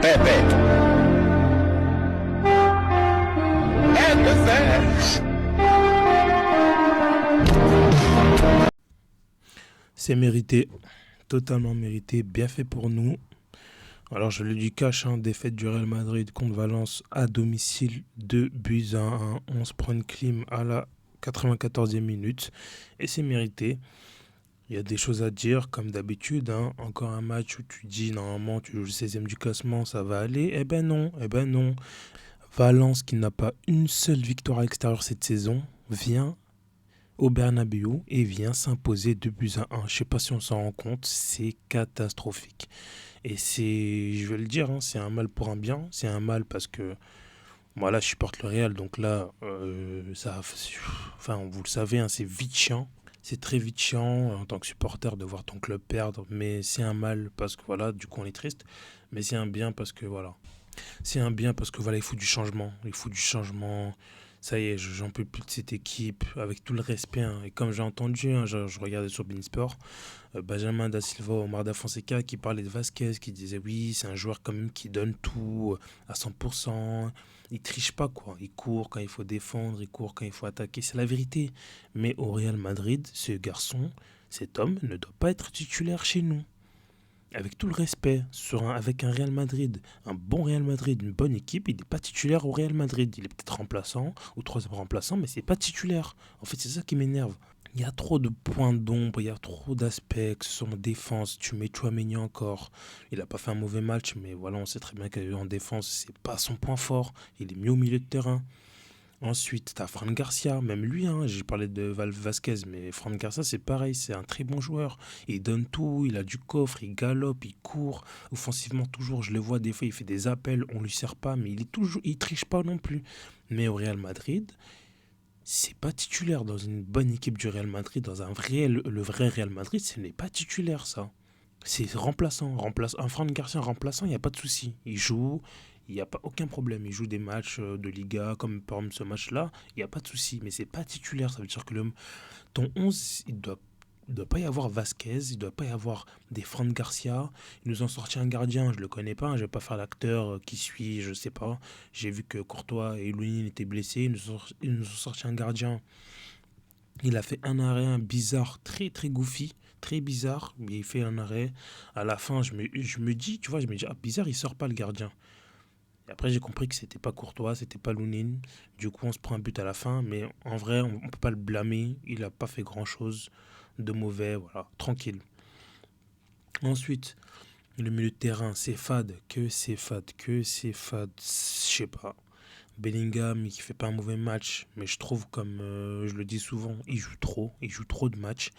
Pepe. C'est mérité, totalement mérité, bien fait pour nous. Alors je le dis cash, défaite du Real Madrid contre Valence à domicile, 2 buts à 1. On se prend une clim à la 94e minute et c'est mérité. Il y a des choses à dire comme d'habitude, encore un match où tu dis normalement tu joues le 16e du classement, ça va aller. Eh ben non. Valence qui n'a pas une seule victoire à l'extérieur cette saison vient au Bernabéu et vient s'imposer 2 buts à 1. Je ne sais pas si on s'en rend compte, c'est catastrophique. Et c'est, je vais le dire, c'est un mal pour un bien. C'est un mal parce que moi là je supporte le Real, donc là, enfin vous le savez, c'est vite chiant. C'est très vite chiant en tant que supporter de voir ton club perdre, mais c'est un mal parce que voilà, du coup on est triste, mais c'est un bien parce que voilà. C'est un bien parce que voilà, il faut du changement. Il faut du changement. Ça y est, j'en peux plus de cette équipe, avec tout le respect. Et comme j'ai entendu, je regardais sur Beansport, Benjamin Da Silva, Omar Da Fonseca qui parlait de Vasquez, qui disait oui, c'est un joueur quand même qui donne tout à 100%. Il triche pas, quoi. Il court quand il faut défendre, il court quand il faut attaquer. C'est la vérité. Mais au Real Madrid, ce garçon, cet homme ne doit pas être titulaire chez nous. Avec tout le respect, avec un Real Madrid, un bon Real Madrid, une bonne équipe, il n'est pas titulaire au Real Madrid. Il est peut-être remplaçant ou troisième remplaçant, mais c'est pas titulaire. En fait, c'est ça qui m'énerve. Il y a trop de points d'ombre, il y a trop d'aspects, que ce soit en défense, tu mets Tchouaméni encore. Il n'a pas fait un mauvais match, mais voilà, on sait très bien qu'en défense, c'est pas son point fort. Il est mieux au milieu de terrain. Ensuite, tu as Fran Garcia, même lui, j'ai parlé de Vasquez, mais Fran Garcia, c'est pareil, c'est un très bon joueur. Il donne tout, il a du coffre, il galope, il court. Offensivement, toujours, je le vois, des fois, il fait des appels, on lui sert pas, mais il triche pas non plus. Mais au Real Madrid, c'est pas titulaire dans une bonne équipe du Real Madrid, dans le vrai Real Madrid, ce n'est pas titulaire, ça. C'est un Fran Garcia remplaçant, il n'y a pas de souci. Il joue, il n'y a pas aucun problème. Il joue des matchs de Liga, comme par exemple ce match-là, il n'y a pas de souci. Mais c'est pas titulaire, ça veut dire que ton 11, il doit pas y avoir Vasquez, il doit pas y avoir des Fran Garcia. Ils nous ont sorti un gardien, je le connais pas, je vais pas faire l'acteur qui suit, je sais pas. J'ai vu que Courtois et Lunin étaient blessés, ils nous ont sorti un gardien. Il a fait un arrêt bizarre, très très goofy, très bizarre. Mais il fait un arrêt. À la fin, je me dis, tu vois, je me dis, ah bizarre, il sort pas le gardien. Et après, j'ai compris que c'était pas Courtois, c'était pas Lounine. Du coup, on se prend un but à la fin. Mais en vrai, on peut pas le blâmer. Il a pas fait grand chose de mauvais. Voilà, tranquille. Ensuite, le milieu de terrain, c'est fade. Que c'est fade. Je sais pas. Bellingham, il fait pas un mauvais match, mais je trouve, comme je le dis souvent, il joue trop de matchs,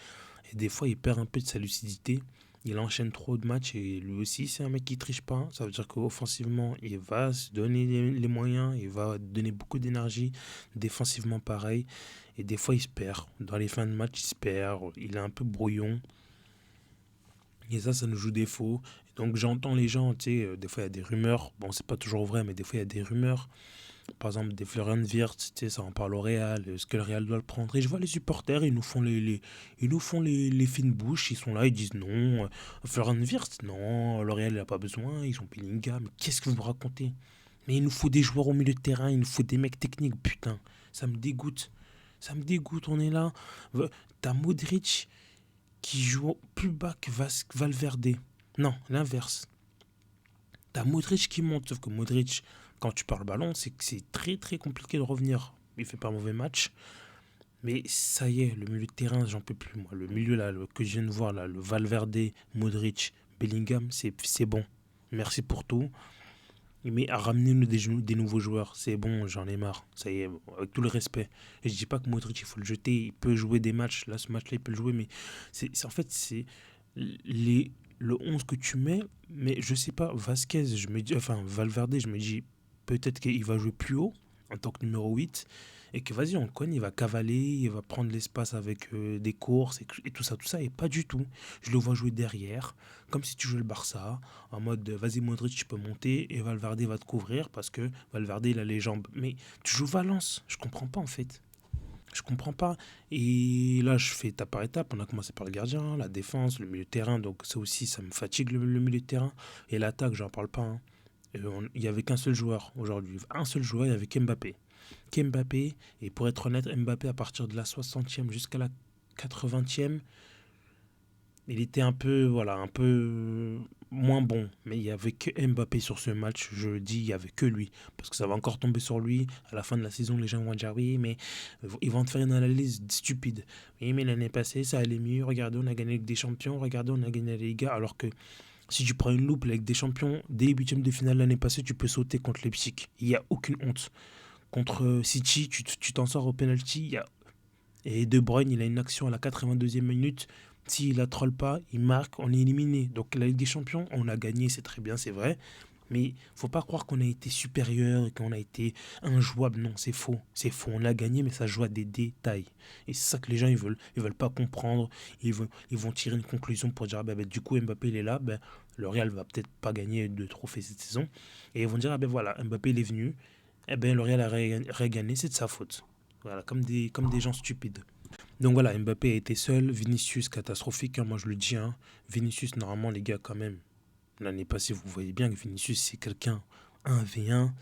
et des fois il perd un peu de sa lucidité, il enchaîne trop de matchs, et lui aussi c'est un mec qui triche pas, ça veut dire qu'offensivement il va se donner les moyens, il va donner beaucoup d'énergie, défensivement pareil, et des fois il se perd, dans les fins de match il se perd, il est un peu brouillon, et ça nous joue défaut. Donc j'entends les gens, tu sais, des fois il y a des rumeurs, bon c'est pas toujours vrai, mais des fois il y a des rumeurs, par exemple, des Florian Wirtz, tu sais, ça en parle au Real. Est-ce que le Real doit le prendre? Et je vois les supporters, ils nous font les fines bouches. Ils sont là, ils disent non. Florian Wirtz, non. Le Real n'a pas besoin. Ils ont Bellingham. Mais qu'est-ce que vous me racontez? Mais il nous faut des joueurs au milieu de terrain. Il nous faut des mecs techniques. Putain, ça me dégoûte. Ça me dégoûte. On est là. T'as Modric qui joue plus bas que Valverde. Non, l'inverse. T'as Modric qui monte, sauf que Modric, quand tu parles ballon, c'est que c'est très très compliqué de revenir. Il fait pas un mauvais match, mais ça y est, le milieu de terrain, j'en peux plus moi. Le milieu là, que je viens de voir là, le Valverde, Modric, Bellingham, c'est bon. Merci pour tout. Mais ramenez-nous des nouveaux joueurs, c'est bon, j'en ai marre. Ça y est, avec tout le respect. Et je dis pas que Modric, il faut le jeter, il peut jouer des matchs. Là, ce match-là, il peut le jouer, mais en fait, c'est les, le 11 que tu mets, mais je sais pas, Vasquez, je me dis, enfin, Valverde, je me dis, peut-être qu'il va jouer plus haut, en tant que numéro 8 et que vas-y, on le cogne, il va cavaler, il va prendre l'espace avec des courses et tout ça, et pas du tout. Je le vois jouer derrière, comme si tu jouais le Barça, en mode vas-y Modric, tu peux monter et Valverde va te couvrir parce que Valverde il a les jambes. Mais tu joues Valence, je comprends pas en fait. Je comprends pas. Et là, je fais étape par étape. On a commencé par le gardien, la défense, le milieu de terrain. Donc ça aussi, ça me fatigue le milieu de terrain. Et l'attaque, j'en parle pas. Il n'y avait qu'un seul joueur aujourd'hui. Un seul joueur, il n'y avait qu'Mbappé. Qu'Mbappé, et pour être honnête, Mbappé, à partir de la 60e jusqu'à la 80e, il était un peu, voilà, un peu moins bon. Mais il n'y avait que Mbappé sur ce match. Je le dis, il n'y avait que lui. Parce que ça va encore tomber sur lui. À la fin de la saison, les gens vont dire oui, mais ils vont te faire une analyse stupide. Oui, mais l'année passée, ça allait mieux. Regardez, on a gagné avec des champions. Regardez, on a gagné la Liga. Alors que si tu prends une loupe avec des champions, dès les huitièmes de finale l'année passée, tu peux sauter contre Leipzig. Il n'y a aucune honte. Contre City, tu t'en sors au penalty. Et De Bruyne, il a une action à la 82e minute. S'il la troll pas, il marque, on est éliminé. Donc la Ligue des Champions, on a gagné, c'est très bien, c'est vrai. Mais faut pas croire qu'on a été supérieur et qu'on a été injouable. Non, c'est faux. C'est faux. On a gagné, mais ça joue à des détails. Et c'est ça que les gens, ils veulent pas comprendre. Ils vont tirer une conclusion pour dire, ah ben, du coup, Mbappé, il est là. Ben, le Real va peut-être pas gagner de trophées cette saison. Et ils vont dire, ah ben voilà, Mbappé, il est venu. Eh ben, le Real a gagné, c'est de sa faute. Voilà, comme des gens stupides. Donc voilà, Mbappé a été seul. Vinicius, catastrophique, hein, moi je le dis. Hein. Vinicius, normalement, les gars, quand même. L'année passée, vous voyez bien que Vinicius, c'est quelqu'un 1v1.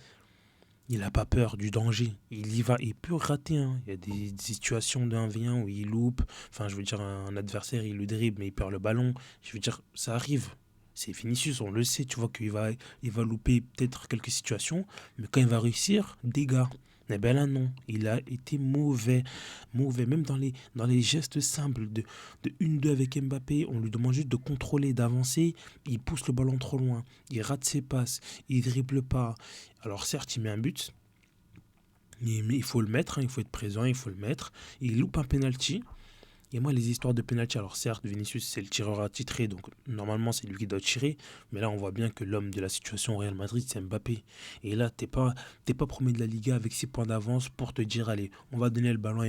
Il n'a pas peur du danger. Il y va. Il peut rater. Hein. Il y a des situations de 1v1 où il loupe. Enfin, je veux dire, un adversaire, il le dribble, mais il perd le ballon. Je veux dire, ça arrive. C'est Vinicius, on le sait. Tu vois il va louper peut-être quelques situations. Mais quand il va réussir, dégâts. Eh bien là, non. Il a été mauvais. Mauvais. Même dans les gestes simples de 1-2 avec Mbappé, on lui demande juste de contrôler, d'avancer. Il pousse le ballon trop loin. Il rate ses passes. Il dribble pas. Alors certes, il met un but, mais il faut le mettre, hein, il faut être présent, il faut le mettre. Il loupe un penalty. Et moi, les histoires de penalty, alors certes, Vinicius, c'est le tireur attitré, donc normalement, c'est lui qui doit tirer. Mais là, on voit bien que l'homme de la situation au Real Madrid, c'est Mbappé. Et là, t'es pas premier de la Liga avec 6 points d'avance pour te dire, allez, on va donner le ballon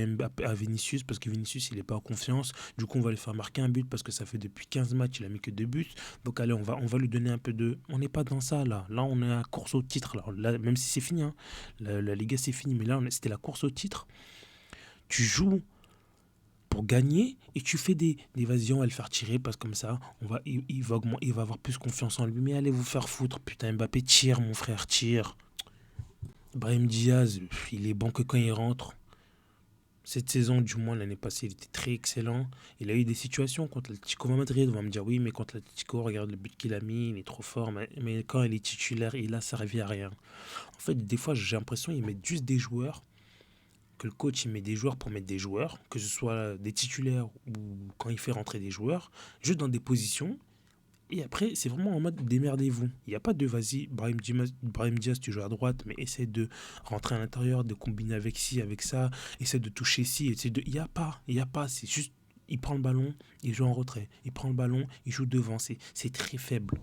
à Vinicius, parce que Vinicius, il n'est pas en confiance. Du coup, on va lui faire marquer un but, parce que ça fait depuis 15 matchs, il a mis que 2 buts. Donc, allez, on va lui donner un peu de... On n'est pas dans ça, là. Là, on est à course au titre. Alors, là, même si c'est fini, hein. La Liga, c'est fini. Mais là, c'était la course au titre. Tu joues pour gagner et tu fais des vas-y, on va le faire tirer parce que comme ça il va avoir plus confiance en lui. Mais allez vous faire foutre, putain. Mbappé, tire, mon frère, tire. Brahim Diaz, il est bon que quand il rentre. Cette saison, du moins l'année passée, il était très excellent. Il a eu des situations contre l'Atlético Madrid. On va me dire oui, mais contre l'Atlético, regarde le but qu'il a mis, il est trop fort. Mais quand il est titulaire, il a servi à rien. En fait, des fois, j'ai l'impression qu'ils mettent juste des joueurs, que le coach il met des joueurs pour mettre des joueurs, que ce soit des titulaires ou quand il fait rentrer des joueurs, juste dans des positions. Et après, c'est vraiment en mode démerdez-vous. Il n'y a pas de vas-y, Brahim Diaz, tu joues à droite, mais essaie de rentrer à l'intérieur, de combiner avec ci, avec ça, essaie de toucher ci, essaie de. Il n'y a pas, c'est juste, il prend le ballon, il joue en retrait. Il prend le ballon, il joue devant. C'est très faible.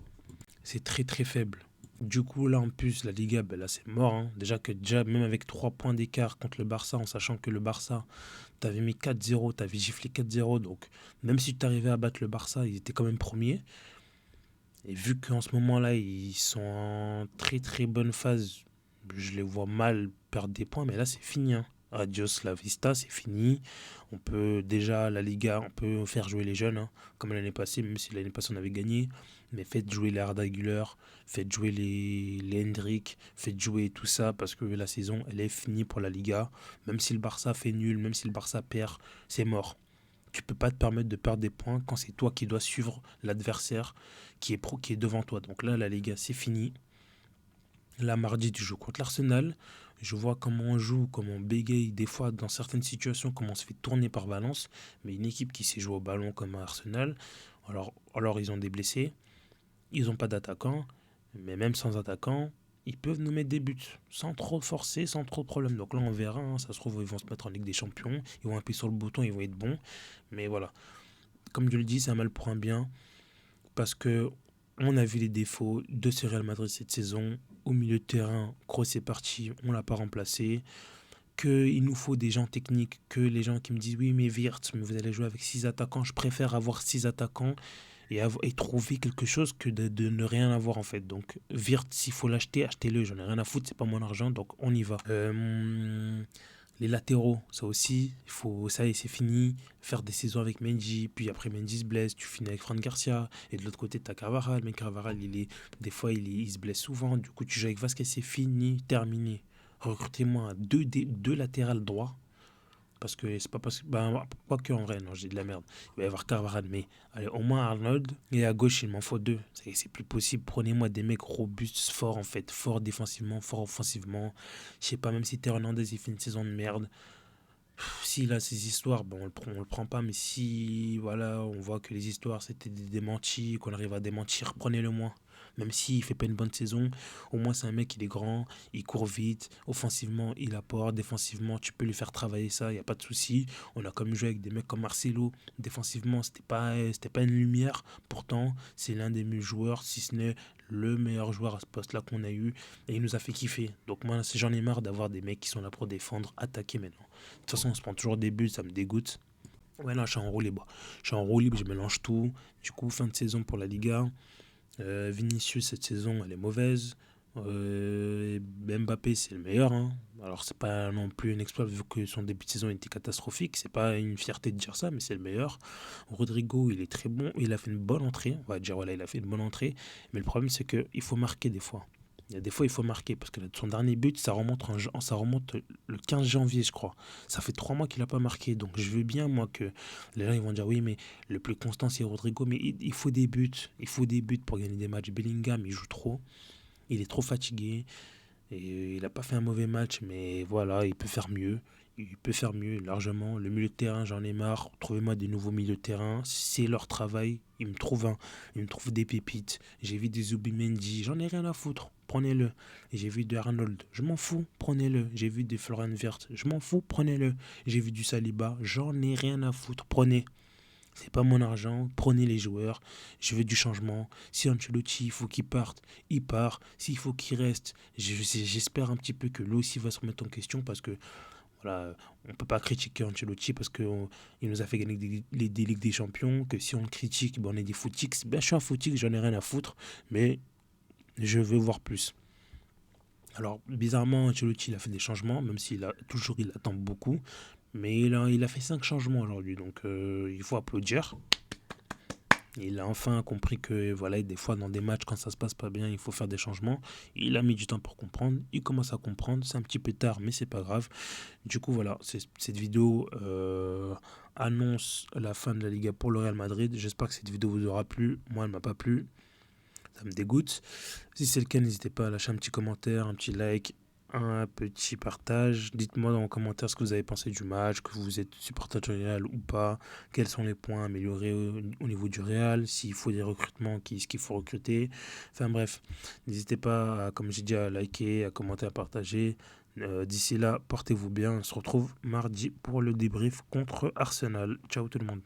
C'est très très faible. Du coup, là, en plus, la Liga, ben là, c'est mort. Hein. Déjà, même avec 3 points d'écart contre le Barça, en sachant que le Barça, t'avais mis 4-0, t'avais giflé 4-0. Donc, même si tu arrivais à battre le Barça, ils étaient quand même premiers. Et vu qu'en ce moment-là, ils sont en très très bonne phase, je les vois mal perdre des points. Mais là, c'est fini. Hein. Adios la vista, c'est fini. On peut déjà, la Liga, on peut faire jouer les jeunes, hein, comme l'année passée, même si l'année passée on avait gagné. Mais faites jouer les Arda Güler, faites jouer les Hendrick, faites jouer tout ça parce que la saison, elle est finie pour la Liga. Même si le Barça fait nul, même si le Barça perd, c'est mort. Tu peux pas te permettre de perdre des points quand c'est toi qui dois suivre l'adversaire qui est devant toi. Donc là, la Liga, c'est fini. Là, mardi, tu joues contre l'Arsenal. Je vois comment on joue, comment on bégaye, des fois, dans certaines situations, comment on se fait tourner par Valence. Mais une équipe qui sait jouer au ballon comme Arsenal, alors ils ont des blessés, ils n'ont pas d'attaquant, mais même sans attaquant, ils peuvent nous mettre des buts, sans trop forcer, sans trop de problèmes. Donc là, on verra, hein, ça se trouve, ils vont se mettre en Ligue des Champions, ils vont appuyer sur le bouton, ils vont être bons. Mais voilà, comme je le dis, c'est un mal pour un bien, parce que on a vu les défauts de ce Real Madrid cette saison. Au milieu de terrain, Kroos est parti, on ne l'a pas remplacé. Qu'il nous faut des gens techniques, que les gens qui me disent oui mais Wirtz, mais vous allez jouer avec 6 attaquants, je préfère avoir 6 attaquants et trouver quelque chose que de ne rien avoir en fait. Donc Wirtz, s'il faut l'acheter, achetez-le, j'en ai rien à foutre, c'est pas mon argent, donc on y va. Les latéraux, ça aussi, il faut, ça y est, c'est fini. Faire des saisons avec Mendy, puis après Mendy se blesse, tu finis avec Fran Garcia. Et de l'autre côté, t'as Carvajal, mais Carvajal, des fois, il se blesse souvent. Du coup, tu joues avec Vasquez, c'est fini, terminé. Recrutez-moi deux latérales droits. Parce que c'est pas parce que. Ben, pas que en vrai, non, j'ai de la merde. Il va y avoir Carvajal, mais allez, au moins Arnold. Et à gauche, il m'en faut deux. C'est plus possible. Prenez-moi des mecs robustes, forts en fait. Forts défensivement, forts offensivement. Je sais pas, même si Théo Hernandez, il fait une saison de merde. Si là, ces histoires, bon, on le prend pas, mais si, voilà, on voit que les histoires, c'était des démentis, qu'on arrive à démentir, prenez-le moins. Même s'il fait pas une bonne saison, au moins c'est un mec, il est grand, il court vite, offensivement, il apporte, défensivement, tu peux lui faire travailler ça, il n'y a pas de souci. On a comme joué avec des mecs comme Marcelo, défensivement, c'était pas une lumière, pourtant, c'est l'un des meilleurs joueurs, si ce n'est le meilleur joueur à ce poste-là qu'on a eu, et il nous a fait kiffer. Donc moi, j'en ai marre d'avoir des mecs qui sont là pour défendre, attaquer maintenant. De toute façon, on se prend toujours des buts, ça me dégoûte. Ouais, là, je suis en roue libre. Je suis en roue libre, je mélange tout. Du coup, fin de saison pour la Liga. Vinicius, cette saison, elle est mauvaise. Mbappé, c'est le meilleur, hein. Alors, c'est pas non plus un exploit vu que son début de saison était catastrophique. C'est pas une fierté de dire ça, mais c'est le meilleur. Rodrigo, il est très bon. Il a fait une bonne entrée. On va dire, voilà, il a fait une bonne entrée. Mais le problème, c'est qu'il faut marquer des fois. Il y a des fois, il faut marquer parce que son dernier but, ça remonte le 15 janvier, je crois. Ça fait 3 mois qu'il n'a pas marqué. Donc, je veux bien, moi, que les gens ils vont dire oui, mais le plus constant, c'est Rodrigo. Mais il faut des buts. Il faut des buts pour gagner des matchs. Bellingham, il joue trop. Il est trop fatigué. Et il n'a pas fait un mauvais match, mais voilà, il peut faire mieux. Il peut faire mieux largement. Le milieu de terrain, j'en ai marre. Trouvez-moi des nouveaux milieux de terrain. C'est leur travail. Ils me trouvent des pépites. J'ai vu des Zubimendi. J'en ai rien à foutre. Prenez-le. Et j'ai vu de Arnold. Je m'en fous. Prenez-le. J'ai vu des Florian Wirtz. Je m'en fous. Prenez-le. J'ai vu du Saliba. J'en ai rien à foutre. Prenez. C'est pas mon argent, prenez les joueurs, je veux du changement. Si Ancelotti, il faut qu'il parte, il part. S'il faut qu'il reste, j'espère un petit peu que lui aussi va se remettre en question parce que voilà, on peut pas critiquer Ancelotti parce qu'il nous a fait gagner des Ligues des Champions, que si on le critique, ben on est des footix. Ben, je suis un footix, j'en ai rien à foutre, mais je veux voir plus. Alors, bizarrement, Ancelotti il a fait des changements, même il attend beaucoup. Mais il a fait 5 changements aujourd'hui, donc il faut applaudir. Il a enfin compris que voilà, des fois dans des matchs, quand ça se passe pas bien, il faut faire des changements. Il a mis du temps pour comprendre. Il commence à comprendre. C'est un petit peu tard, mais c'est pas grave. Du coup, voilà, cette vidéo annonce la fin de la Liga pour le Real Madrid. J'espère que cette vidéo vous aura plu. Moi, elle m'a pas plu. Ça me dégoûte. Si c'est le cas, n'hésitez pas à lâcher un petit commentaire, un petit like, un petit partage. Dites-moi dans les commentaires ce que vous avez pensé du match, que vous êtes supporter du Real ou pas, quels sont les points à améliorer au niveau du Real, s'il faut des recrutements, ce qu'il faut recruter. Enfin bref, n'hésitez pas, comme j'ai dit, à liker, à commenter, à partager. D'ici là, portez-vous bien. On se retrouve mardi pour le débrief contre Arsenal. Ciao tout le monde.